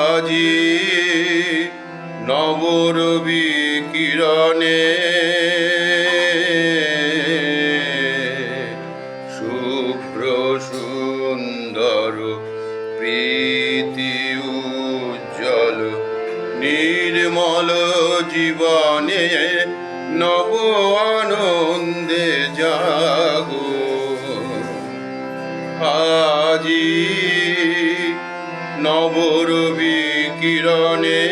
আজি নবরবি কিরণে শুভ্র সুন্দর প্রীতি উজ্জ্বল নির্মল জীবনে নব আনন্দে জাগো। আজি নবরবি কিরণে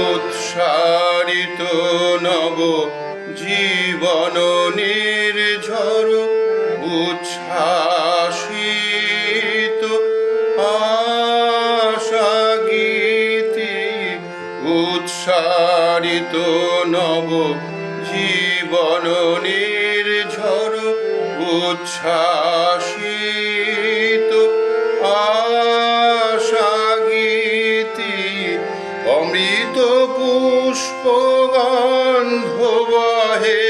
উৎসারিত নব জীবন নির্ঝর উচ্ছ্বাসিত আশা গীতি উৎসারিত নব জীবন নির্ঝর উচ্ছ্বাসিত আশা গীতি অমৃত পুষ্প গন্ধ বহে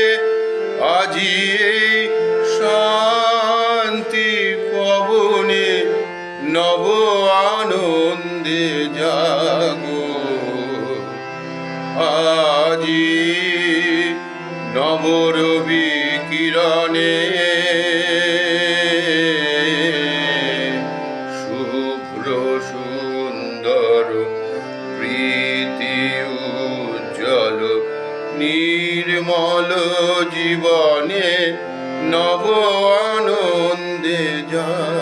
আজি এই শান্তি পবনে নব আনন্দে জাগো। আজি নবরবি কিরণে শুভ্র সুন্দর প্রীতি উজ্জ্বল নির্মল জীবনে নব আনন্দে জাগো।